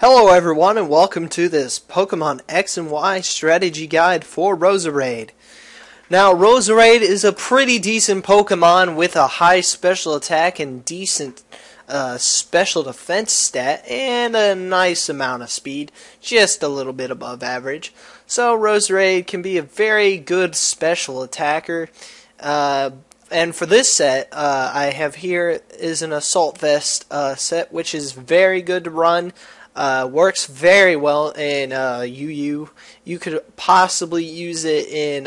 Hello everyone and welcome to this Pokemon X and Y strategy guide for Roserade. Now Roserade is a pretty decent Pokemon with a high special attack and decent special defense stat and a nice amount of speed, just a little bit above average. So Roserade can be a very good special attacker. And for this set, I have here is an Assault Vest set, which is very good to run. Works very well in UU. You could possibly use it in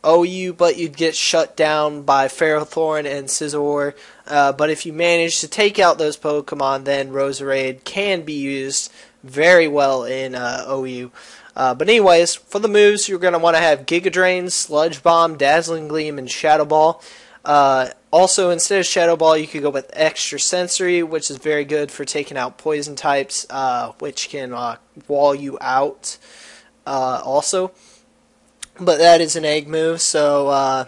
OU, but you'd get shut down by Ferrothorn and Scizor. But if you manage to take out those Pokemon, then Roserade can be used very well in OU. But anyways, for the moves, you're going to want to have Giga Drain, Sludge Bomb, Dazzling Gleam, and Shadow Ball. Also, instead of Shadow Ball, you could go with Extra Sensory, which is very good for taking out poison types, which can wall you out also. But that is an egg move, so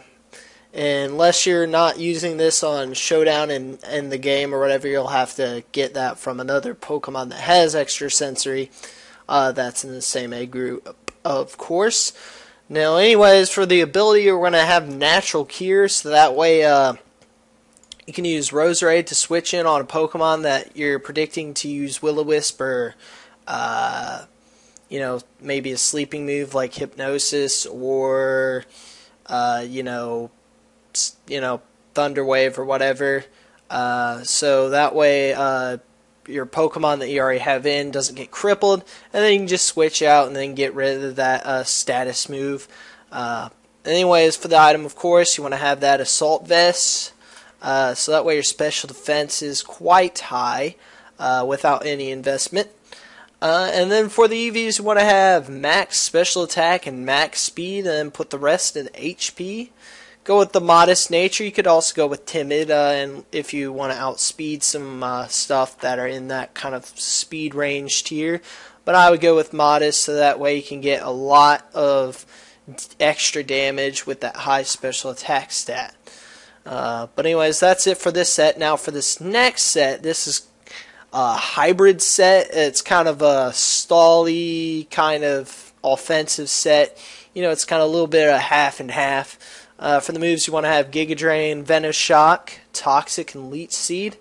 unless you're not using this on Showdown in the game or whatever, you'll have to get that from another Pokemon that has Extra Sensory. That's in the same egg group, of course. Now, anyways, for the ability, we're going to have Natural Cure, so that way you can use Roserade to switch in on a Pokemon that you're predicting to use Will-O-Wisp or, maybe a sleeping move like Hypnosis or, Thunder Wave or whatever. So that way your Pokemon that you already have in doesn't get crippled, and then you can just switch out and then get rid of that status move. Anyways, for the item, of course, you want to have that Assault Vest, so that way your special defense is quite high without any investment. And then for the EVs, you want to have max special attack and max speed, and then put the rest in HP. Go with the Modest Nature. You could also go with Timid, and if you want to outspeed some stuff that are in that kind of speed range tier. But I would go with Modest, so that way you can get a lot of extra damage with that high special attack stat. But anyways, that's it for this set. Now for this next set, this is a hybrid set. It's kind of a stally kind of offensive set. It's kind of a little bit of half and half. For the moves, you want to have Giga Drain, Venoshock, Toxic, and Leech Seed.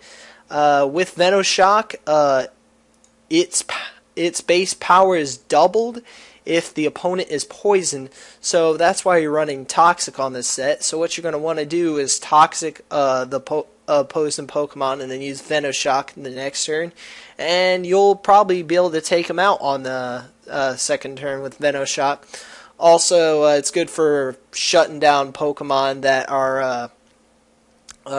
With Venoshock, its base power is doubled if the opponent is poisoned. So that's why you're running Toxic on this set. So what you're going to want to do is Toxic the opposing Pokemon and then use Venoshock in the next turn. And you'll probably be able to take them out on the second turn with Venoshock. Also, it's good for shutting down Pokemon that are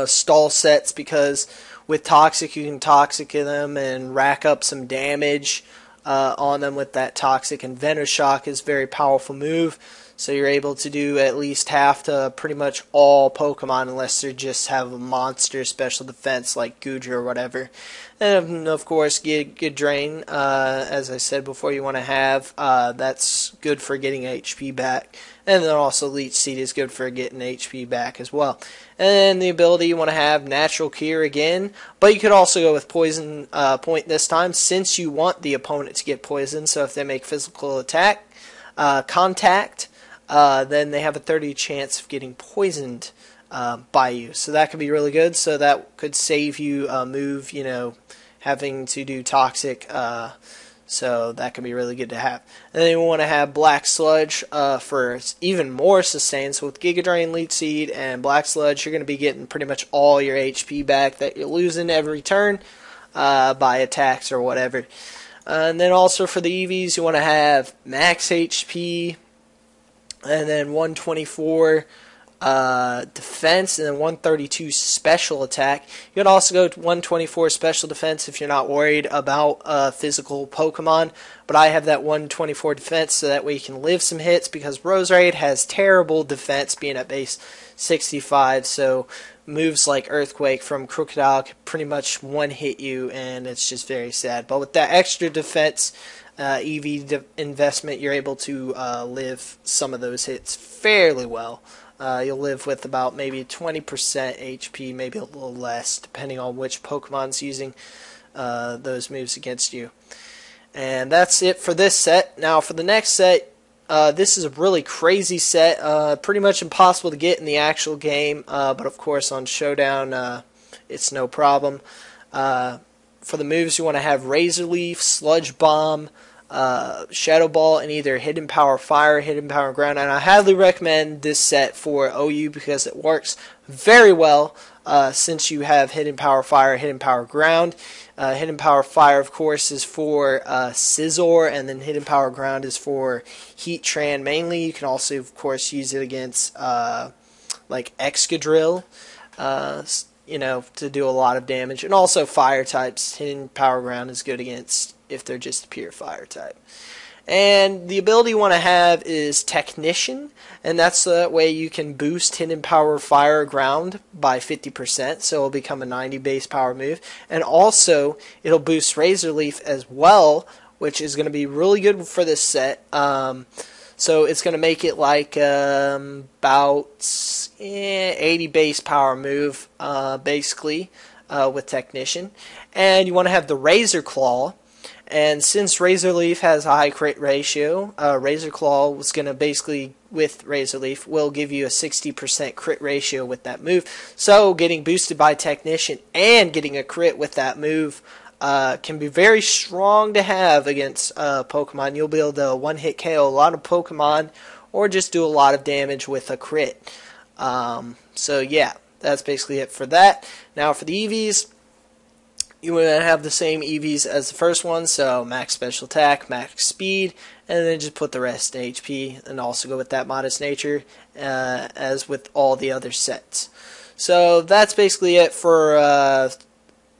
stall sets, because with Toxic you can Toxic them and rack up some damage on them with that Toxic, and Venoshock is a very powerful move, so you're able to do at least half to pretty much all Pokemon unless they just have a monster special defense like Goodra or whatever. And of course, Giga Drain, as I said before, you want to have. That's good for getting HP back. And then also Leech Seed is good for getting HP back as well. And the ability, you want to have Natural Cure again. But you could also go with Poison Point this time, since you want the opponent to get poisoned. So if they make physical attack, contact, then they have a 30% chance of getting poisoned by you. So that could be really good. So that could save you a move, having to do Toxic. So that could be really good to have. And then you want to have Black Sludge for even more sustain. So with Giga Drain, Leech Seed, and Black Sludge, you're going to be getting pretty much all your HP back that you're losing every turn by attacks or whatever. And then also for the EVs, you want to have max HP, and then 124 defense, and then 132 special attack. You can also go to 124 special defense if you're not worried about physical Pokemon, but I have that 124 defense so that way you can live some hits, because Roserade has terrible defense being at base 65, so moves like Earthquake from Crocodile can pretty much one-hit you, and it's just very sad. But with that extra defense investment, you're able to live some of those hits fairly well. You'll live with about maybe 20% HP, maybe a little less, depending on which Pokemon's using those moves against you. And that's it for this set. Now for the next set, this is a really crazy set, pretty much impossible to get in the actual game, but of course on Showdown it's no problem. For the moves, you want to have Razor Leaf, Sludge Bomb, Shadow Ball, and either Hidden Power Fire, Hidden Power Ground. And I highly recommend this set for OU because it works very well since you have Hidden Power Fire, Hidden Power Ground. Hidden Power Fire, of course, is for Scizor, and then Hidden Power Ground is for Heatran mainly. You can also, of course, use it against like Excadrill, to do a lot of damage. And also Fire types. Hidden Power Ground is good against if they're just a pure Fire type. And the ability you want to have is Technician, and that's that way you can boost Hidden Power Fire Ground by 50%, so it'll become a 90 base power move. And also, it'll boost Razor Leaf as well, which is going to be really good for this set. So it's going to make it like about 80 base power move, basically, with Technician. And you want to have the Razor Claw. And since Razor Leaf has a high crit ratio, Razor Claw was going to basically, with Razor Leaf, will give you a 60% crit ratio with that move. So getting boosted by Technician and getting a crit with that move can be very strong to have against Pokemon. You'll be able to one-hit KO a lot of Pokemon or just do a lot of damage with a crit. So yeah, that's basically it for that. Now for the EVs, you want to have the same EVs as the first one, so max special attack, max speed, and then just put the rest in HP, and also go with that modest nature, as with all the other sets. So that's basically it for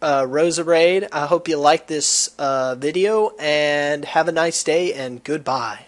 Roserade. I hope you liked this video, and have a nice day, and goodbye.